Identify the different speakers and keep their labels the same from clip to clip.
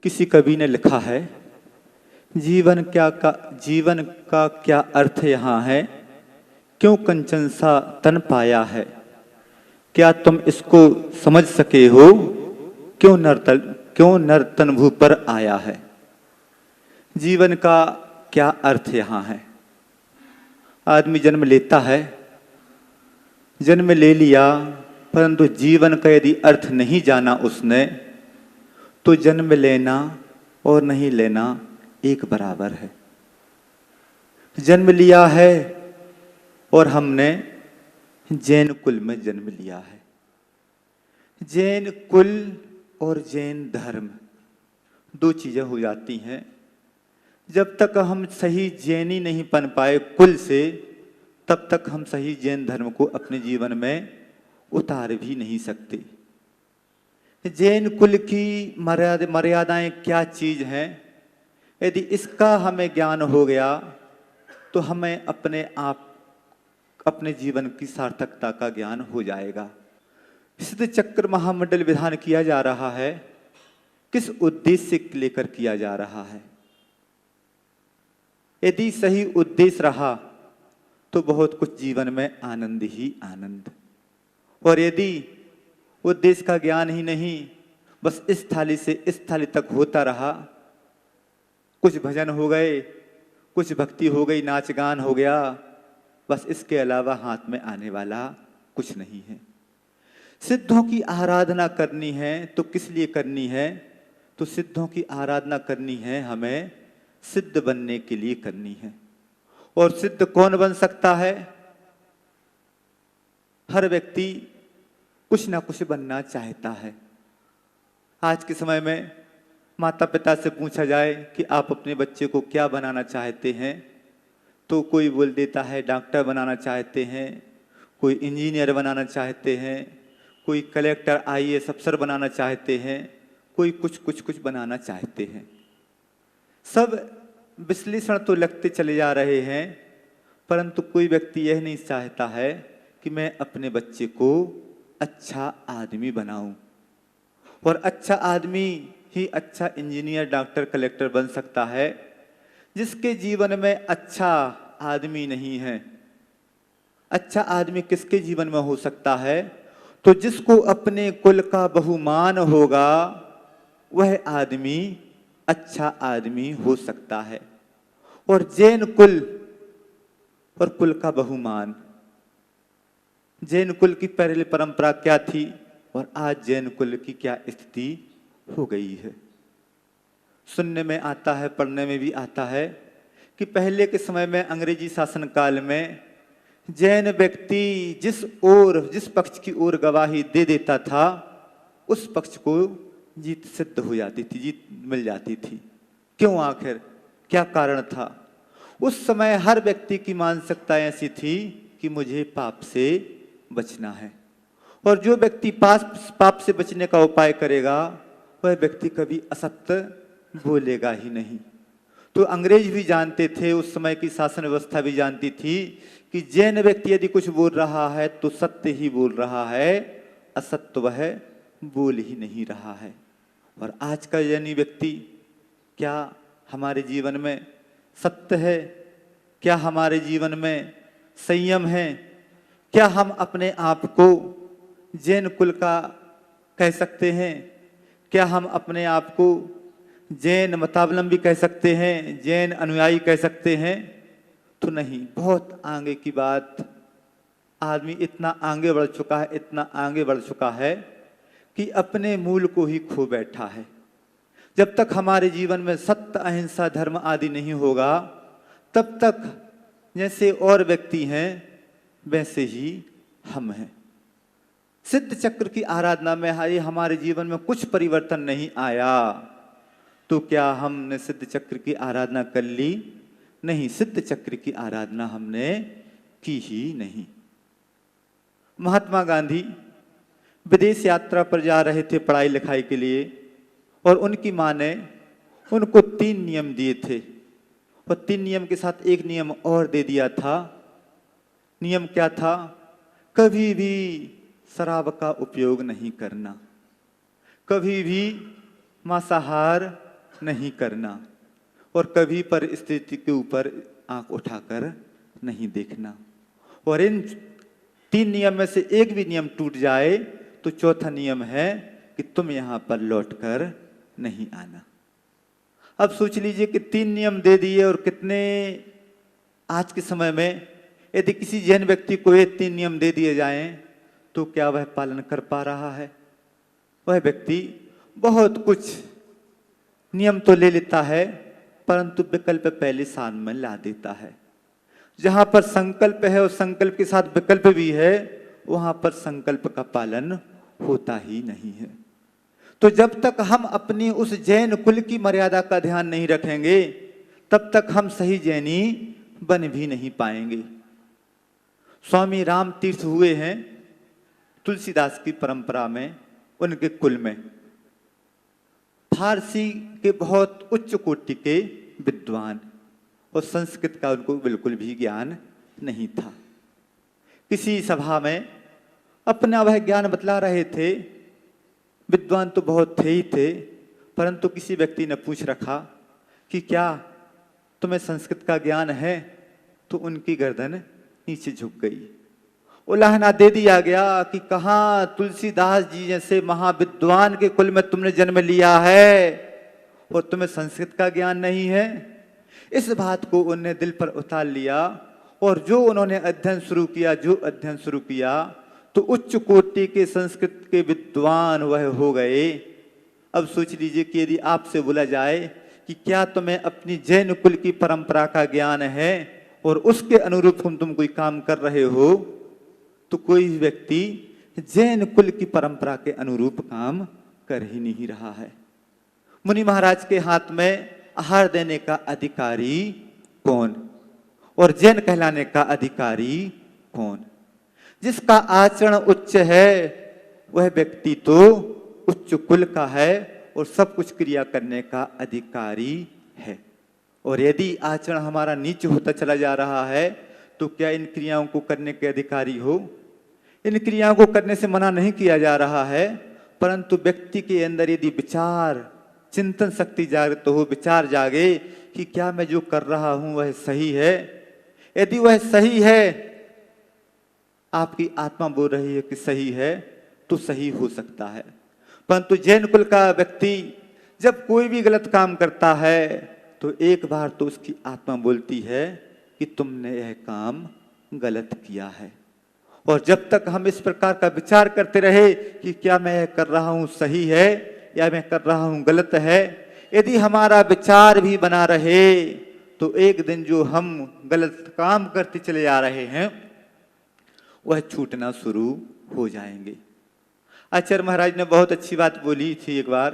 Speaker 1: किसी कवि ने लिखा है, जीवन का क्या अर्थ यहाँ है, क्यों कंचन सा तन पाया है। क्या तुम इसको समझ सके हो, क्यों नर्तन भू पर आया है। जीवन का क्या अर्थ यहाँ है। आदमी जन्म लेता है, जन्म ले लिया, परंतु जीवन का यदि अर्थ नहीं जाना उसने, तो जन्म लेना और नहीं लेना एक बराबर है। जन्म लिया है और हमने जैन कुल में जन्म लिया है। जैन कुल और जैन धर्म दो चीजें हो जाती हैं। जब तक हम सही जैनी नहीं बन पाए कुल से, तब तक हम सही जैन धर्म को अपने जीवन में उतार भी नहीं सकते। जैन कुल की मर्यादाएं क्या चीज हैं, यदि इसका हमें ज्ञान हो गया तो हमें अपने जीवन की सार्थकता का ज्ञान हो जाएगा। सिद्ध चक्र महामंडल विधान किया जा रहा है, किस उद्देश्य से लेकर किया जा रहा है। यदि सही उद्देश्य रहा तो बहुत कुछ जीवन में आनंद ही आनंद, और यदि उद्देश्य का ज्ञान ही नहीं, बस इस थाली से इस थाली तक होता रहा, कुछ भजन हो गए, कुछ भक्ति हो गई, नाच गान हो गया, बस इसके अलावा हाथ में आने वाला कुछ नहीं है। सिद्धों की आराधना करनी है तो किस लिए करनी है, तो सिद्धों की आराधना करनी है हमें सिद्ध बनने के लिए करनी है। और सिद्ध कौन बन सकता है। हर व्यक्ति कुछ ना कुछ बनना चाहता है। आज के समय में माता पिता से पूछा जाए कि आप अपने बच्चे को क्या बनाना चाहते हैं, तो कोई बोल देता है डॉक्टर बनाना चाहते हैं, कोई इंजीनियर बनाना चाहते हैं, कोई कलेक्टर आईएएस अफसर बनाना चाहते हैं, कोई कुछ बनाना चाहते हैं। सब विश्लेषण तो लगते चले जा रहे हैं, परंतु कोई व्यक्ति यह नहीं चाहता है कि मैं अपने बच्चे को अच्छा आदमी बनाऊं। और अच्छा आदमी ही अच्छा इंजीनियर, डॉक्टर, कलेक्टर बन सकता है। जिसके जीवन में अच्छा आदमी नहीं है, अच्छा आदमी किसके जीवन में हो सकता है, तो जिसको अपने कुल का बहुमान होगा, वह आदमी अच्छा आदमी हो सकता है। और जैन कुल और कुल का बहुमान, जैन कुल की पहले परंपरा क्या थी और आज जैन कुल की क्या स्थिति हो गई है। सुनने में आता है, पढ़ने में भी आता है कि पहले के समय में अंग्रेजी शासन काल में जैन व्यक्ति जिस पक्ष की ओर गवाही दे देता था, उस पक्ष को जीत सिद्ध हो जाती थी, जीत मिल जाती थी। क्यों, आखिर क्या कारण था। उस समय हर व्यक्ति की मानसिकता ऐसी थी कि मुझे पाप से बचना है, और जो व्यक्ति पाप से बचने का उपाय करेगा, वह व्यक्ति कभी असत्य बोलेगा ही नहीं। तो अंग्रेज भी जानते थे, उस समय की शासन व्यवस्था भी जानती थी कि जैन व्यक्ति यदि कुछ बोल रहा है तो सत्य ही बोल रहा है, असत्य वह बोल ही नहीं रहा है। और आज का जैनी व्यक्ति, क्या हमारे जीवन में सत्य है, क्या हमारे जीवन में संयम है, क्या हम अपने आप को जैन कुल का कह सकते हैं, क्या हम अपने आप को जैन मतावलंबी कह सकते हैं, जैन अनुयायी कह सकते हैं, तो नहीं। बहुत आगे की बात। आदमी इतना आगे बढ़ चुका है, इतना आगे बढ़ चुका है कि अपने मूल को ही खो बैठा है। जब तक हमारे जीवन में सत्य, अहिंसा, धर्म आदि नहीं होगा, तब तक जैसे और व्यक्ति हैं वैसे ही हम हैं। सिद्ध चक्र की आराधना में हमारे जीवन में कुछ परिवर्तन नहीं आया, तो क्या हमने सिद्ध चक्र की आराधना कर ली? नहीं, सिद्ध चक्र की आराधना हमने की ही नहीं। महात्मा गांधी विदेश यात्रा पर जा रहे थे पढ़ाई लिखाई के लिए, और उनकी मां ने उनको 3 नियम दिए थे, और 3 नियम के साथ एक नियम और दे दिया था। नियम क्या था? कभी भी शराब का उपयोग नहीं करना, कभी भी मांसाहार नहीं करना और कभी परिस्थिति के ऊपर आंख उठाकर नहीं देखना। और इन 3 नियम में से एक भी नियम टूट जाए तो चौथा नियम है कि तुम यहां पर लौटकर नहीं आना। अब सोच लीजिए कि 3 नियम दे दिए और कितने आज के समय में यदि किसी जैन व्यक्ति को ये 3 नियम दे दिए जाएं तो क्या वह पालन कर पा रहा है? वह व्यक्ति बहुत कुछ नियम तो ले लेता है परंतु विकल्प पहले स्थान में ला देता है। जहां पर संकल्प है और संकल्प के साथ विकल्प भी है वहां पर संकल्प का पालन होता ही नहीं है। तो जब तक हम अपनी उस जैन कुल की मर्यादा का ध्यान नहीं रखेंगे तब तक हम सही जैनी बन भी नहीं पाएंगे। स्वामी राम तीर्थ हुए हैं तुलसीदास की परंपरा में, उनके कुल में फारसी के बहुत उच्च कोटि के विद्वान और संस्कृत का उनको बिल्कुल भी ज्ञान नहीं था। किसी सभा में अपना वह ज्ञान बतला रहे थे। विद्वान तो बहुत थे ही थे परंतु किसी व्यक्ति ने पूछ रखा कि क्या तुम्हें संस्कृत का ज्ञान है? तो उनकी गर्दन नीचे झुक गई। उलाहना दे दिया गया कि कहां तुलसीदास जी जैसे महाविद्वान के कुल में तुमने जन्म लिया है और तुम्हें संस्कृत का ज्ञान नहीं है। इस बात को उन्होंने दिल पर उतार लिया और जो उन्होंने अध्ययन शुरू किया तो उच्च कोटि के संस्कृत के विद्वान वह हो गए। अब सोच लीजिए कि यदि आपसे बोला जाए कि क्या तुम्हें अपनी जैन कुल की परंपरा का ज्ञान है और उसके अनुरूप तुम कोई काम कर रहे हो तो कोई व्यक्ति जैन कुल की परंपरा के अनुरूप काम कर ही नहीं रहा है। मुनि महाराज के हाथ में आहार देने का अधिकारी कौन और जैन कहलाने का अधिकारी कौन? जिसका आचरण उच्च है वह व्यक्ति तो उच्च कुल का है और सब कुछ क्रिया करने का अधिकारी है। और यदि आचरण हमारा नीच होता चला जा रहा है तो क्या इन क्रियाओं को करने के अधिकारी हो? इन क्रियाओं को करने से मना नहीं किया जा रहा है परंतु व्यक्ति के अंदर यदि विचार चिंतन शक्ति जागृत हो, विचार जागे कि क्या मैं जो कर रहा हूं वह सही है। यदि वह सही है, आपकी आत्मा बोल रही है कि सही है तो सही हो सकता है। परंतु जैन कुल का व्यक्ति जब कोई भी गलत काम करता है तो एक बार तो उसकी आत्मा बोलती है कि तुमने यह काम गलत किया है। और जब तक हम इस प्रकार का विचार करते रहे कि क्या मैं यह कर रहा हूं सही है या मैं कर रहा हूं गलत है, यदि हमारा विचार भी बना रहे तो एक दिन जो हम गलत काम करते चले आ रहे हैं वह छूटना शुरू हो जाएंगे। आचार्य महाराज ने बहुत अच्छी बात बोली थी एक बार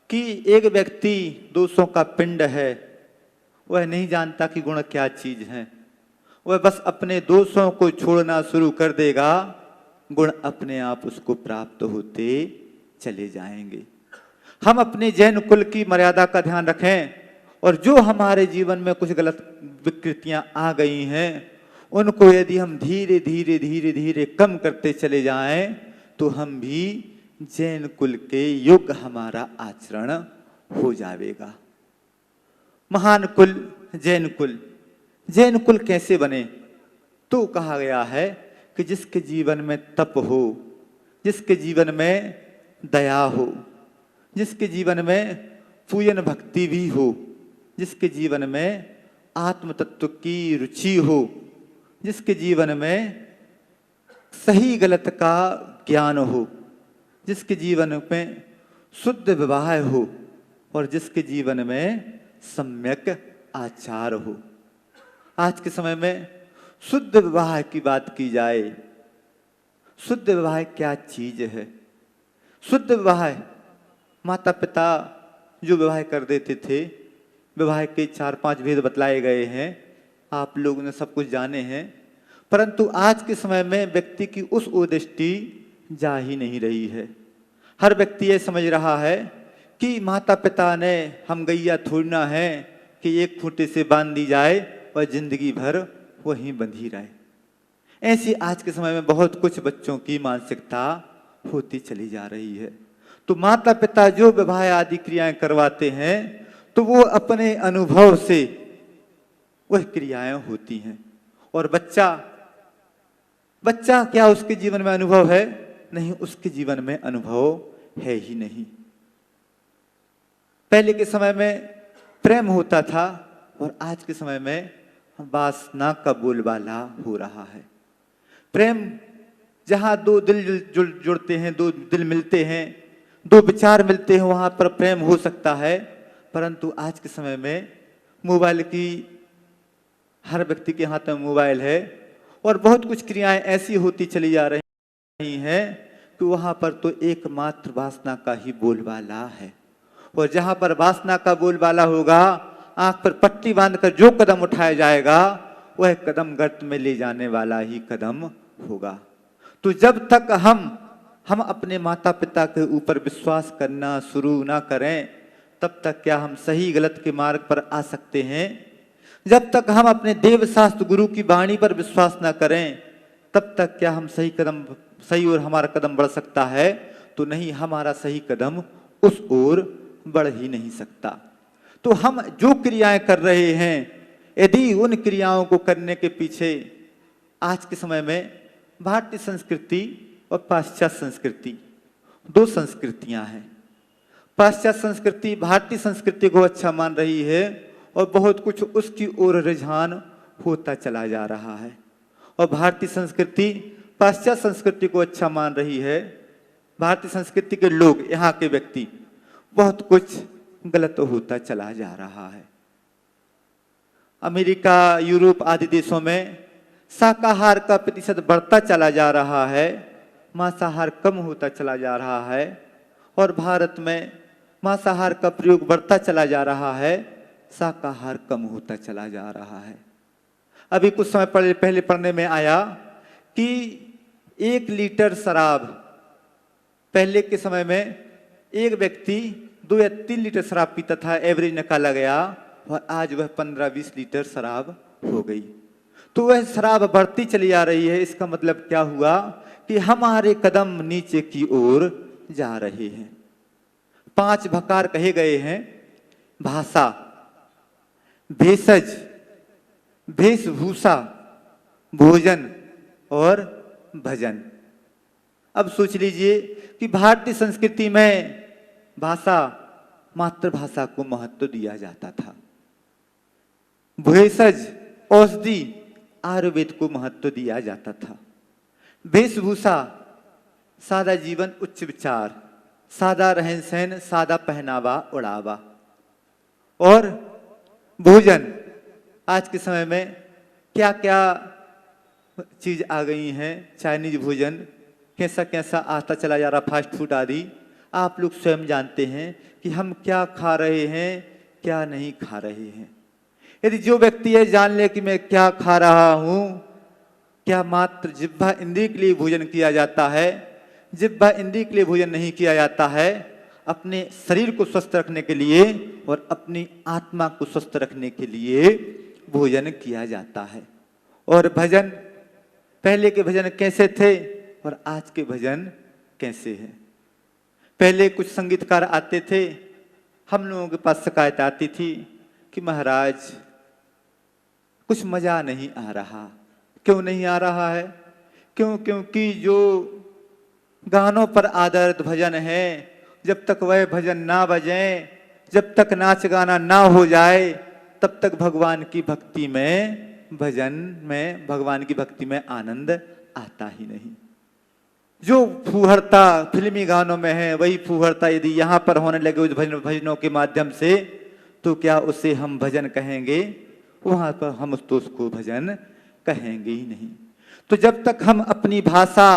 Speaker 1: कि एक व्यक्ति दोषों का पिंड है, वह नहीं जानता कि गुण क्या चीज है। वह बस अपने दोषों को छोड़ना शुरू कर देगा, गुण अपने आप उसको प्राप्त होते चले जाएंगे। हम अपने जैन कुल की मर्यादा का ध्यान रखें और जो हमारे जीवन में कुछ गलत विकृतियां आ गई हैं उनको यदि हम धीरे धीरे धीरे धीरे कम करते चले जाएं तो हम भी जैन कुल के योग्य हमारा आचरण हो जाएगा। महान कुल जैन कुल। जैन कुल कैसे बने? तो कहा गया है कि जिसके जीवन में तप हो, जिसके जीवन में दया हो, जिसके जीवन में पूजन भक्ति भी हो, जिसके जीवन में आत्म तत्व की रुचि हो, जिसके जीवन में सही गलत का ज्ञान हो, जिसके जीवन में शुद्ध विवाह हो और जिसके जीवन में सम्यक आचार हो। आज के समय में शुद्ध विवाह की बात की जाए, शुद्ध विवाह क्या चीज है? शुद्ध विवाह माता पिता जो विवाह कर देते थे, विवाह के 4-5 भेद बतलाए गए हैं, आप लोगों ने सब कुछ जाने हैं। परंतु आज के समय में व्यक्ति की उस ओर दृष्टि जा ही नहीं रही है। हर व्यक्ति ये समझ रहा है कि माता पिता ने हम गैया थोड़ी ना है कि एक खूंटे से बांध दी जाए और जिंदगी भर वहीं बंधी रहे। ऐसी आज के समय में बहुत कुछ बच्चों की मानसिकता होती चली जा रही है। तो माता पिता जो विवाह आदि क्रियाएं करवाते हैं तो वो अपने अनुभव से वह क्रियाएं होती हैं। और बच्चा क्या उसके जीवन में अनुभव है? नहीं, उसके जीवन में अनुभव है ही नहीं। पहले के समय में प्रेम होता था और आज के समय में वासना का बोलबाला हो रहा है। प्रेम जहां दो दिल जुड़ते हैं, दो दिल मिलते हैं, दो विचार मिलते हैं, वहां पर प्रेम हो सकता है। परंतु आज के समय में मोबाइल की, हर व्यक्ति के हाथ में मोबाइल है और बहुत कुछ क्रियाएं ऐसी होती चली जा रही हैं कि वहां पर तो एकमात्र वासना का ही बोलबाला है। और जहां पर वासना का बोलबाला होगा, आंख पर पट्टी बांधकर जो कदम उठाया जाएगा वह कदम गर्त में ले जाने वाला ही कदम होगा। तो जब तक हम अपने माता पिता के ऊपर विश्वास करना शुरू ना करें, तब तक क्या हम सही गलत के मार्ग पर आ सकते हैं? जब तक हम अपने देव शास्त्र गुरु की वाणी पर विश्वास ना करें, तब तक क्या हम सही ओर हमारा कदम बढ़ सकता है? तो नहीं, हमारा सही कदम उस ओर बढ़ ही नहीं सकता। तो हम जो क्रियाएं कर रहे हैं, यदि उन क्रियाओं को करने के पीछे आज के समय में भारतीय संस्कृति और पाश्चात्य संस्कृति, दो संस्कृतियां हैं। पाश्चात्य संस्कृति भारतीय संस्कृति को अच्छा मान रही है और बहुत कुछ उसकी ओर रुझान होता चला जा रहा है, और भारतीय संस्कृति पाश्चात्य संस्कृति को अच्छा मान रही है। भारतीय संस्कृति के लोग, यहाँ के व्यक्ति, बहुत कुछ गलत होता चला जा रहा है। अमेरिका, यूरोप आदि देशों में शाकाहार का प्रतिशत बढ़ता चला जा रहा है, मांसाहार कम होता चला जा रहा है। और भारत में मांसाहार का प्रयोग बढ़ता चला जा रहा है, शाकाहार कम होता चला जा रहा है। अभी कुछ समय पहले पढ़ने में आया कि 1 लीटर शराब, पहले के समय में एक व्यक्ति 2 या 3 लीटर शराब पीता था, एवरेज निकाला गया, और आज वह 15-20 लीटर शराब हो गई। तो वह शराब बढ़ती चली आ रही है। इसका मतलब क्या हुआ कि हमारे कदम नीचे की ओर जा रहे हैं। 5 भकार कहे गए हैं: भाषा, भेषज, वेशभूषा, भोजन और भजन। अब सोच लीजिए कि भारतीय संस्कृति में भाषा, मातृभाषा को महत्व दिया जाता था। भेषज, औषधि, आयुर्वेद को महत्व दिया जाता था। वेशभूषा, सादा जीवन, उच्च विचार, सादा रहन सहन, सादा पहनावा ओढ़ावा। और भोजन, आज के समय में क्या क्या चीज आ गई हैं, चाइनीज भोजन कैसा कैसा आता चला जा रहा, फास्ट फूड आदि। आप लोग स्वयं जानते हैं कि हम क्या खा रहे हैं, क्या नहीं खा रहे हैं। यदि जो व्यक्ति ये जान ले कि मैं क्या खा रहा हूं, क्या मात्र जिह्वा इंद्रिय के लिए भोजन किया जाता है? जिह्वा इंद्रिय के लिए भोजन नहीं किया जाता है, अपने शरीर को स्वस्थ रखने के लिए और अपनी आत्मा को स्वस्थ रखने के लिए भोजन किया जाता है। और भजन, पहले के भजन कैसे थे और आज के भजन कैसे हैं? पहले कुछ संगीतकार आते थे, हम लोगों के पास शिकायत आती थी कि महाराज कुछ मजा नहीं आ रहा। क्यों नहीं आ रहा है? क्योंकि जो गानों पर आधारित भजन है, जब तक वह भजन ना बजे, जब तक नाच गाना ना हो जाए, तब तक भगवान की भक्ति में, भजन में, भगवान की भक्ति में आनंद आता ही नहीं। जो फूहड़ता फिल्मी गानों में है, वही फूहड़ता यदि यहाँ पर होने लगे उस भजनों के माध्यम से, तो क्या उसे हम भजन कहेंगे? वहां पर हम उसको भजन कहेंगे ही नहीं। तो जब तक हम अपनी भाषा,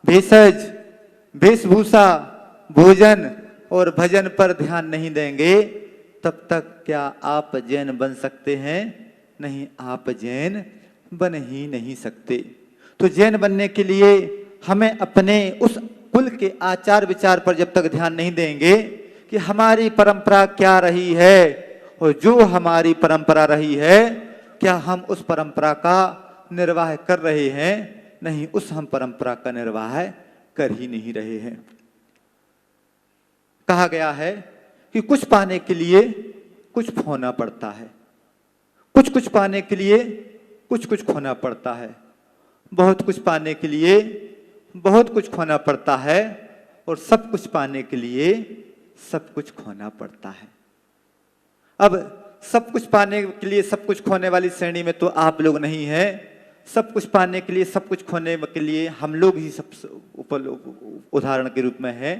Speaker 1: भेषज, वेशभूषा, भोजन और भजन पर ध्यान नहीं देंगे, तब तक क्या आप जैन बन सकते हैं? नहीं, आप जैन बन ही नहीं सकते। तो जैन बनने के लिए हमें अपने उस कुल के आचार विचार पर जब तक ध्यान नहीं देंगे कि हमारी परंपरा क्या रही है, और जो हमारी परंपरा रही है, क्या हम उस परंपरा का निर्वाह कर रहे हैं? नहीं, उस हम परंपरा का निर्वाह कर ही नहीं रहे हैं। कहा गया है कि कुछ पाने के लिए कुछ खोना पड़ता है। कुछ कुछ पाने के लिए कुछ कुछ खोना पड़ता है। बहुत कुछ पाने के लिए बहुत कुछ खोना पड़ता है, और सब कुछ पाने के लिए सब कुछ खोना पड़ता है। अब सब कुछ पाने के लिए सब कुछ खोने वाली श्रेणी में तो आप लोग नहीं हैं। सब कुछ पाने के लिए सब कुछ खोने के लिए हम लोग ही सब उदाहरण के रूप में हैं।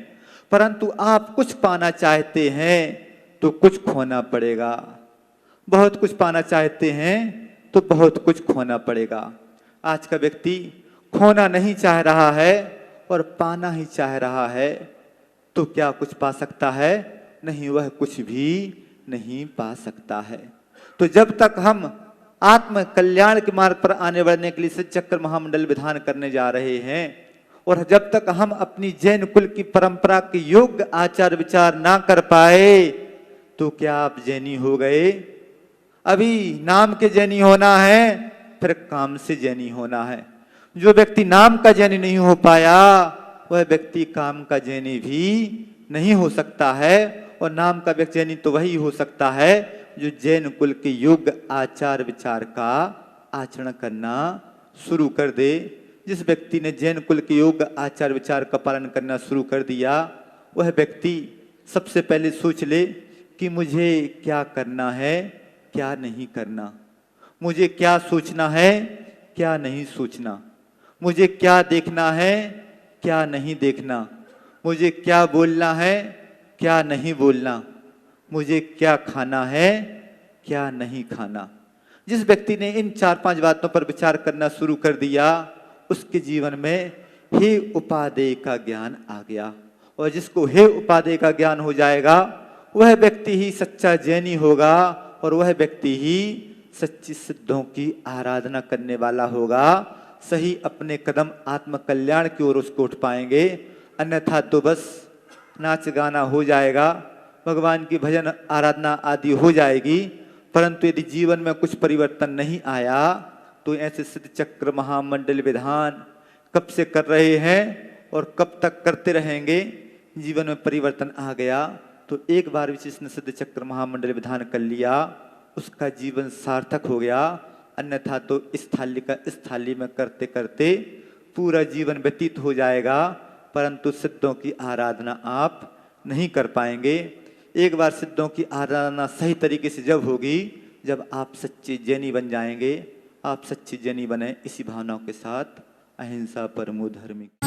Speaker 1: परंतु आप कुछ पाना चाहते हैं तो कुछ खोना पड़ेगा। बहुत कुछ पाना चाहते हैं तो बहुत कुछ खोना पड़ेगा। आज का व्यक्ति खोना नहीं चाह रहा है और पाना ही चाह रहा है, तो क्या कुछ पा सकता है? नहीं, वह कुछ भी नहीं पा सकता है। तो जब तक हम आत्म कल्याण के मार्ग पर आने बढ़ने के लिए सच्चक्र महामंडल विधान करने जा रहे हैं, और जब तक हम अपनी जैन कुल की परंपरा के योग्य आचार विचार ना कर पाए, तो क्या आप जैनी हो गए? अभी नाम के जैनी होना है, फिर काम से जैनी होना है। जो व्यक्ति नाम का जैनी नहीं हो पाया, वह व्यक्ति काम का जैनी भी नहीं हो सकता है। और नाम का व्यक्ति जैनी तो वही हो सकता है जो जैन कुल के योग्य आचार विचार का आचरण करना शुरू कर दे। जिस व्यक्ति ने जैन कुल के योग्य आचार विचार का पालन करना शुरू कर दिया, वह व्यक्ति सबसे पहले सोच ले कि मुझे क्या करना है, क्या नहीं करना। मुझे क्या सोचना है, क्या नहीं सोचना। मुझे क्या देखना है, क्या नहीं देखना। मुझे क्या बोलना है, क्या नहीं बोलना। मुझे क्या खाना है, क्या नहीं खाना। जिस व्यक्ति ने इन 4-5 बातों पर विचार करना शुरू कर दिया, उसके जीवन में हे उपादेय का ज्ञान आ गया। और जिसको हे उपादेय का ज्ञान हो जाएगा, वह व्यक्ति ही सच्चा जैनी होगा, और वह व्यक्ति ही सच्ची सिद्धों की आराधना करने वाला होगा। सही अपने कदम आत्म कल्याण की ओर उसको उठ पाएंगे। अन्यथा तो बस नाच गाना हो जाएगा, भगवान की भजन आराधना आदि हो जाएगी, परंतु यदि जीवन में कुछ परिवर्तन नहीं आया, तो ऐसे सिद्ध चक्र महामंडल विधान कब से कर रहे हैं और कब तक करते रहेंगे। जीवन में परिवर्तन आ गया तो एक बार जिसने सिद्ध चक्र महामंडल विधान कर लिया, उसका जीवन सार्थक हो गया। अन्यथा तो इस थाली का इस थाली में करते करते पूरा जीवन व्यतीत हो जाएगा, परंतु सिद्धों की आराधना आप नहीं कर पाएंगे। एक बार सिद्धों की आराधना सही तरीके से जब होगी, जब आप सच्चे जैनी बन जाएंगे। आप सच्चे जैनी बने इसी भावनाओं के साथ। अहिंसा परमो धर्म।